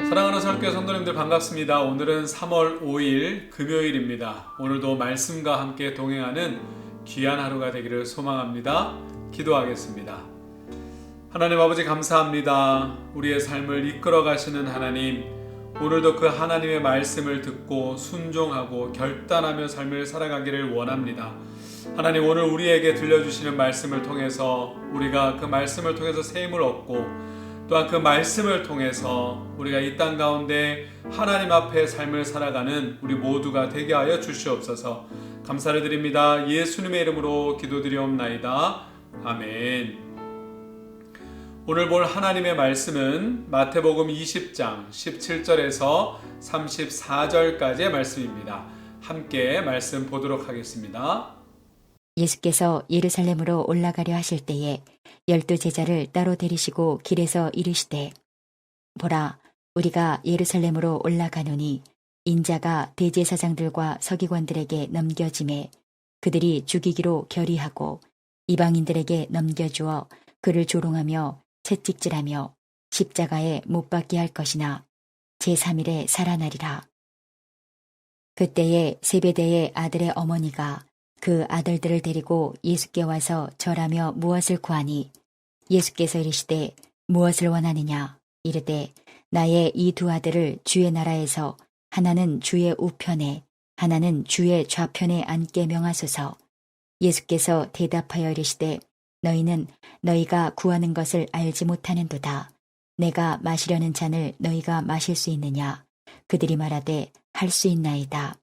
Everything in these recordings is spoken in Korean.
사랑하는 설교 성도님들 반갑습니다. 오늘은 3월 5일 금요일입니다. 오늘도 말씀과 함께 동행하는 귀한 하루가 되기를 소망합니다. 기도하겠습니다. 하나님 아버지 감사합니다. 우리의 삶을 이끌어 가시는 하나님, 오늘도 그 하나님의 말씀을 듣고 순종하고 결단하며 삶을 살아가기를 원합니다. 하나님, 오늘 우리에게 들려주시는 말씀을 통해서 우리가 그 말씀을 통해서 새 힘을 얻고 또한 그 말씀을 통해서 우리가 이 땅 가운데 하나님 앞에 삶을 살아가는 우리 모두가 되게 하여 주시옵소서. 감사를 드립니다. 예수님의 이름으로 기도드리옵나이다. 아멘. 오늘 볼 하나님의 말씀은 마태복음 20장 17절에서 34절까지의 말씀입니다. 함께 말씀 보도록 하겠습니다. 예수께서 예루살렘으로 올라가려 하실 때에 12 제자를 따로 데리시고 길에서 이르시되, 보라, 우리가 예루살렘으로 올라가노니 인자가 대제사장들과 서기관들에게 넘겨짐에 그들이 죽이기로 결의하고 이방인들에게 넘겨주어 그를 조롱하며 채찍질하며 십자가에 못 박게 할 것이나 제3일에 살아나리라. 그때에 세베대의 아들의 어머니가 그 아들들을 데리고 예수께 와서 절하며 무엇을 구하니 예수께서 이르시되 무엇을 원하느냐 이르되 나의 이 두 아들을 주의 나라에서 하나는 주의 우편에 하나는 주의 좌편에 앉게 명하소서. 예수께서 대답하여 이르시되 너희는 너희가 구하는 것을 알지 못하는도다. 내가 마시려는 잔을 너희가 마실 수 있느냐. 그들이 말하되 할 수 있나이다.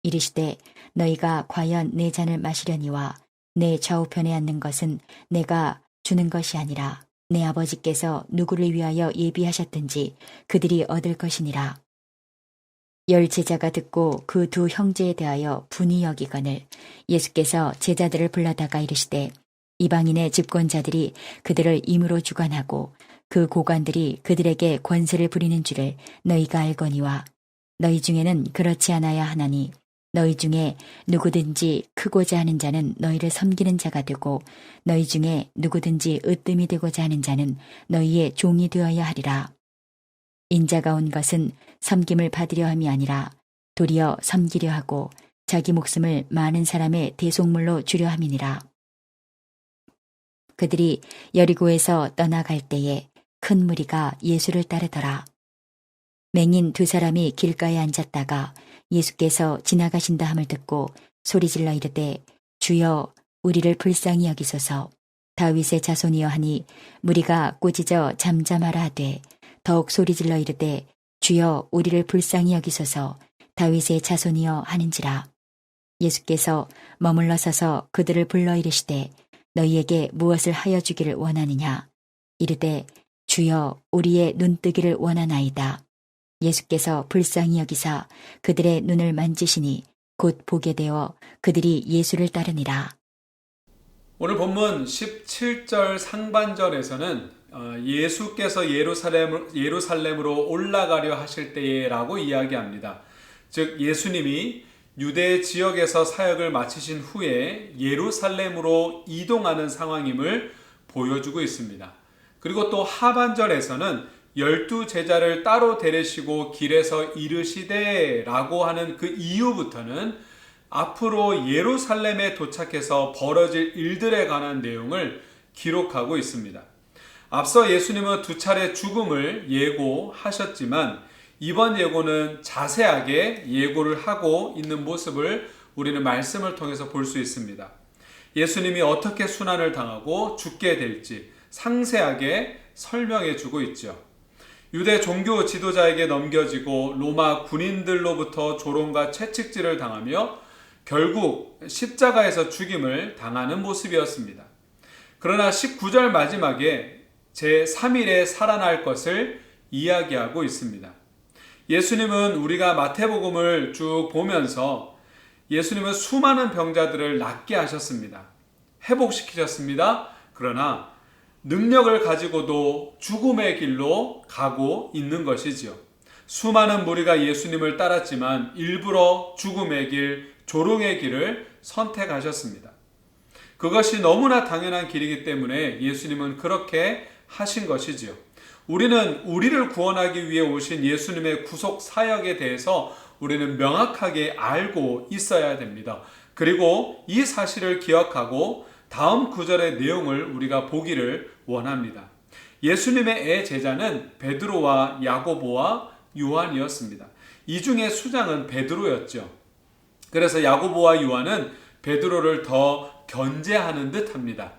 이르시되 너희가 과연 내 잔을 마시려니와 내 좌우편에 앉는 것은 내가 주는 것이 아니라 내 아버지께서 누구를 위하여 예비하셨든지 그들이 얻을 것이니라. 10 제자가 듣고 그 두 형제에 대하여 분이 여기거늘 예수께서 제자들을 불러다가 이르시되 이방인의 집권자들이 그들을 임으로 주관하고 그 고관들이 그들에게 권세를 부리는 줄을 너희가 알거니와 너희 중에는 그렇지 않아야 하나니 너희 중에 누구든지 크고자 하는 자는 너희를 섬기는 자가 되고 너희 중에 누구든지 으뜸이 되고자 하는 자는 너희의 종이 되어야 하리라. 인자가 온 것은 섬김을 받으려 함이 아니라 도리어 섬기려 하고 자기 목숨을 많은 사람의 대속물로 주려 함이니라. 그들이 여리고에서 떠나갈 때에 큰 무리가 예수를 따르더라. 맹인 2 사람이 길가에 앉았다가 예수께서 지나가신다 함을 듣고 소리질러 이르되 주여 우리를 불쌍히 여기소서. 다윗의 자손이여 하니 무리가 꾸짖어 잠잠하라 하되 더욱 소리질러 이르되 주여 우리를 불쌍히 여기소서. 다윗의 자손이여 하는지라. 예수께서 머물러 서서 그들을 불러 이르시되 너희에게 무엇을 하여 주기를 원하느냐. 이르되 주여 우리의 눈뜨기를 원하나이다. 예수께서 불쌍히 여기사 그들의 눈을 만지시니 곧 보게 되어 그들이 예수를 따르니라. 오늘 본문 17절 상반절에서는 예수께서 예루살렘으로 올라가려 하실 때라고 이야기합니다. 즉 예수님이 유대 지역에서 사역을 마치신 후에 예루살렘으로 이동하는 상황임을 보여주고 있습니다. 그리고 또 하반절에서는 12 제자를 따로 데리시고 길에서 이르시되 라고 하는 그 이후부터는 앞으로 예루살렘에 도착해서 벌어질 일들에 관한 내용을 기록하고 있습니다. 앞서 예수님은 2차례 죽음을 예고하셨지만 이번 예고는 자세하게 예고를 하고 있는 모습을 우리는 말씀을 통해서 볼 수 있습니다. 예수님이 어떻게 순환을 당하고 죽게 될지 상세하게 설명해 주고 있죠. 유대 종교 지도자에게 넘겨지고 로마 군인들로부터 조롱과 채찍질을 당하며 결국 십자가에서 죽임을 당하는 모습이었습니다. 그러나 19절 마지막에 제3일에 살아날 것을 이야기하고 있습니다. 예수님은 우리가 마태복음을 쭉 보면서 예수님은 수많은 병자들을 낫게 하셨습니다. 회복시키셨습니다. 그러나 능력을 가지고도 죽음의 길로 가고 있는 것이지요. 수많은 무리가 예수님을 따랐지만 일부러 죽음의 길, 조롱의 길을 선택하셨습니다. 그것이 너무나 당연한 길이기 때문에 예수님은 그렇게 하신 것이지요. 우리는 우리를 구원하기 위해 오신 예수님의 구속 사역에 대해서 우리는 명확하게 알고 있어야 됩니다. 그리고 이 사실을 기억하고 다음 구절의 내용을 우리가 보기를 원합니다. 예수님의 애 제자는 베드로와 야고보와 요한이었습니다. 이 중에 수장은 베드로였죠. 그래서 야고보와 요한은 베드로를 더 견제하는 듯합니다.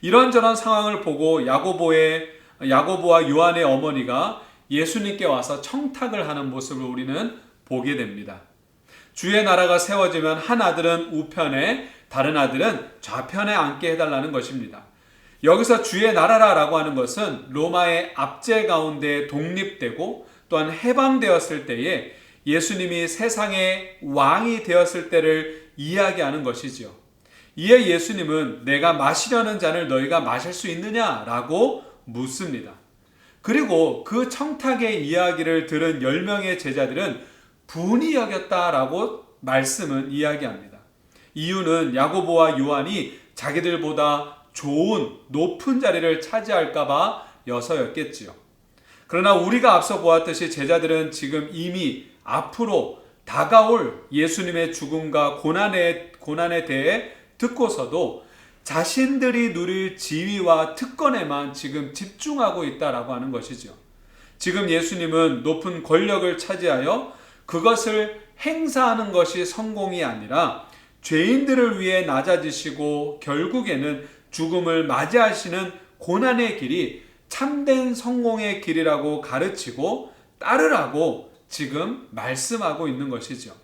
이런저런 상황을 보고 야고보와 요한의 어머니가 예수님께 와서 청탁을 하는 모습을 우리는 보게 됩니다. 주의 나라가 세워지면 한 아들은 우편에 다른 아들은 좌편에 앉게 해달라는 것입니다. 여기서 주의 나라라고 하는 것은 로마의 압제 가운데 독립되고 또한 해방되었을 때에 예수님이 세상의 왕이 되었을 때를 이야기하는 것이지요. 이에 예수님은 내가 마시려는 잔을 너희가 마실 수 있느냐라고 묻습니다. 그리고 그 청탁의 이야기를 들은 10명의 제자들은 분이 여겼다라고 말씀은 이야기합니다. 이유는 야고보와 요한이 자기들보다 좋은 높은 자리를 차지할까봐 여서였겠지요. 그러나 우리가 앞서 보았듯이 제자들은 지금 이미 앞으로 다가올 예수님의 죽음과 고난에 대해 듣고서도 자신들이 누릴 지위와 특권에만 지금 집중하고 있다라고 하는 것이죠. 지금 예수님은 높은 권력을 차지하여 그것을 행사하는 것이 성공이 아니라 죄인들을 위해 낮아지시고 결국에는 죽음을 맞이하시는 고난의 길이 참된 성공의 길이라고 가르치고 따르라고 지금 말씀하고 있는 것이죠.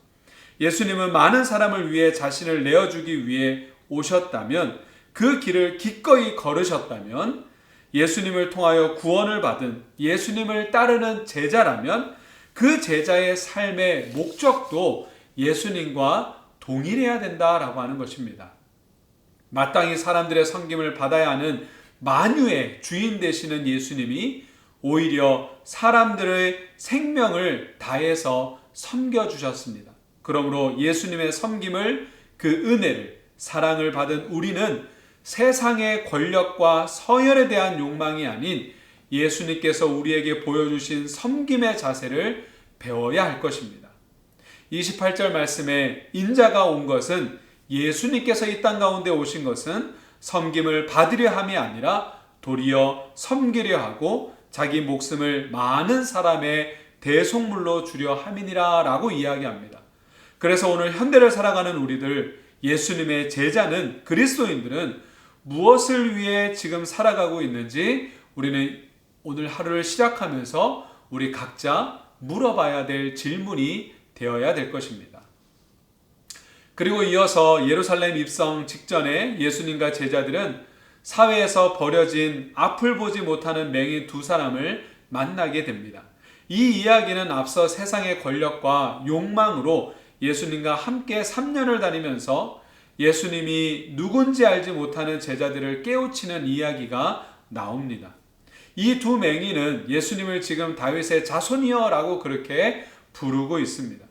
예수님은 많은 사람을 위해 자신을 내어주기 위해 오셨다면, 그 길을 기꺼이 걸으셨다면, 예수님을 통하여 구원을 받은 예수님을 따르는 제자라면 그 제자의 삶의 목적도 예수님과 동일해야 된다라고 하는 것입니다. 마땅히 사람들의 섬김을 받아야 하는 만유의 주인 되시는 예수님이 오히려 사람들의 생명을 다해서 섬겨주셨습니다. 그러므로 예수님의 섬김을, 그 은혜를, 사랑을 받은 우리는 세상의 권력과 서열에 대한 욕망이 아닌 예수님께서 우리에게 보여주신 섬김의 자세를 배워야 할 것입니다. 28절 말씀에 인자가 온 것은, 예수님께서 이 땅 가운데 오신 것은 섬김을 받으려 함이 아니라 도리어 섬기려 하고 자기 목숨을 많은 사람의 대속물로 주려 함이니라 라고 이야기합니다. 그래서 오늘 현대를 살아가는 우리들, 예수님의 제자는, 그리스도인들은 무엇을 위해 지금 살아가고 있는지 우리는 오늘 하루를 시작하면서 우리 각자 물어봐야 될 질문이 되어야 될 것입니다. 그리고 이어서 예루살렘 입성 직전에 예수님과 제자들은 사회에서 버려진 앞을 보지 못하는 맹인 두 사람을 만나게 됩니다. 이 이야기는 앞서 세상의 권력과 욕망으로 예수님과 함께 3년을 다니면서 예수님이 누군지 알지 못하는 제자들을 깨우치는 이야기가 나옵니다. 이 두 맹인은 예수님을 지금 다윗의 자손이여 라고 그렇게 부르고 있습니다.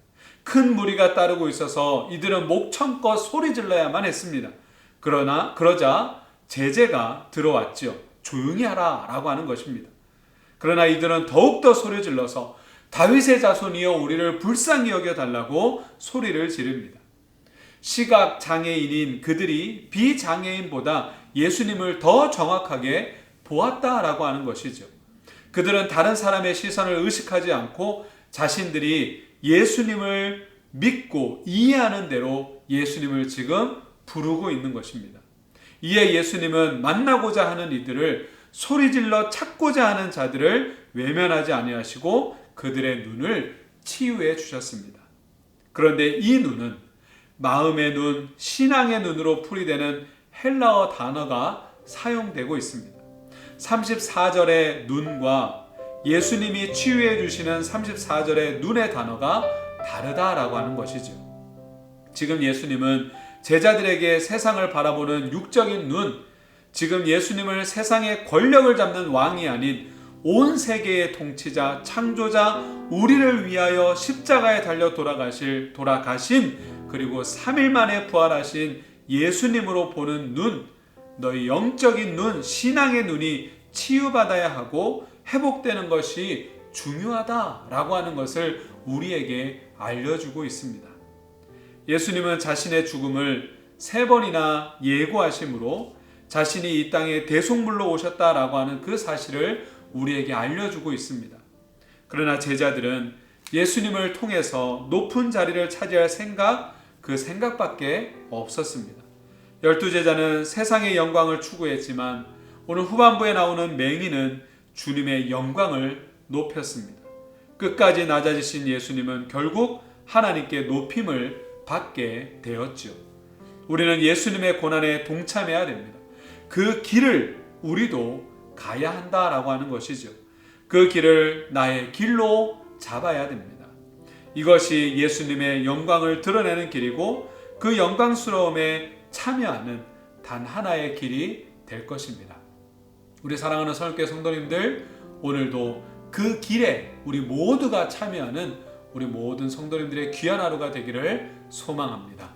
큰 무리가 따르고 있어서 이들은 목청껏 소리 질러야만 했습니다. 그러자 제재가 들어왔죠. 조용히 하라 라고 하는 것입니다. 그러나 이들은 더욱더 소리 질러서 다윗의 자손이여 우리를 불쌍히 여겨달라고 소리를 지릅니다. 시각 장애인인 그들이 비장애인보다 예수님을 더 정확하게 보았다라고 하는 것이죠. 그들은 다른 사람의 시선을 의식하지 않고 자신들이 예수님을 믿고 이해하는 대로 예수님을 지금 부르고 있는 것입니다. 이에 예수님은 만나고자 하는 이들을, 소리질러 찾고자 하는 자들을 외면하지 아니하시고 그들의 눈을 치유해 주셨습니다. 그런데 이 눈은 마음의 눈, 신앙의 눈으로 풀이되는 헬라어 단어가 사용되고 있습니다. 34절의 눈과 예수님이 치유해 주시는 34절의 눈의 단어가 다르다라고 하는 것이죠. 지금 예수님은 제자들에게 세상을 바라보는 육적인 눈, 지금 예수님을 세상의 권력을 잡는 왕이 아닌 온 세계의 통치자, 창조자, 우리를 위하여 십자가에 달려 돌아가신, 그리고 3일 만에 부활하신 예수님으로 보는 눈, 너희 영적인 눈, 신앙의 눈이 치유받아야 하고 회복되는 것이 중요하다라고 하는 것을 우리에게 알려주고 있습니다. 예수님은 자신의 죽음을 3번이나 예고하심으로 자신이 이 땅에 대속물로 오셨다라고 하는 그 사실을 우리에게 알려주고 있습니다. 그러나 제자들은 예수님을 통해서 높은 자리를 차지할 그 생각밖에 없었습니다. 12제자는 세상의 영광을 추구했지만 오늘 후반부에 나오는 맹인은 주님의 영광을 높였습니다. 끝까지 낮아지신 예수님은 결국 하나님께 높임을 받게 되었죠. 우리는 예수님의 고난에 동참해야 됩니다. 그 길을 우리도 가야 한다라고 하는 것이죠. 그 길을 나의 길로 잡아야 됩니다. 이것이 예수님의 영광을 드러내는 길이고 그 영광스러움에 참여하는 단 하나의 길이 될 것입니다. 우리 사랑하는 선교회 성도님들, 오늘도 그 길에 우리 모두가 참여하는 우리 모든 성도님들의 귀한 하루가 되기를 소망합니다.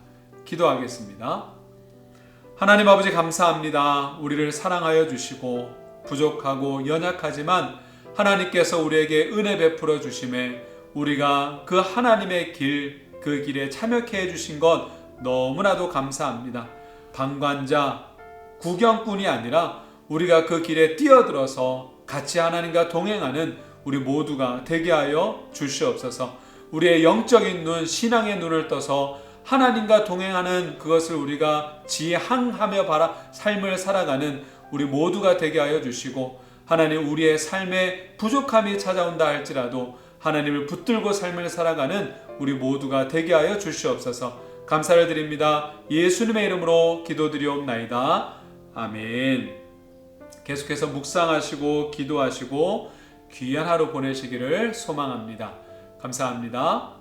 기도하겠습니다. 하나님 아버지 감사합니다. 우리를 사랑하여 주시고 부족하고 연약하지만 하나님께서 우리에게 은혜 베풀어 주심에 우리가 그 하나님의 길, 그 길에 참여케 해주신 것 너무나도 감사합니다. 방관자, 구경꾼이 아니라 우리가 그 길에 뛰어들어서 같이 하나님과 동행하는 우리 모두가 되게 하여 주시옵소서. 우리의 영적인 눈, 신앙의 눈을 떠서 하나님과 동행하는 그것을 우리가 지향하며 삶을 살아가는 우리 모두가 되게 하여 주시고, 하나님 우리의 삶에 부족함이 찾아온다 할지라도 하나님을 붙들고 삶을 살아가는 우리 모두가 되게 하여 주시옵소서. 감사를 드립니다. 예수님의 이름으로 기도드리옵나이다. 아멘. 계속해서 묵상하시고 기도하시고 귀한 하루 보내시기를 소망합니다. 감사합니다.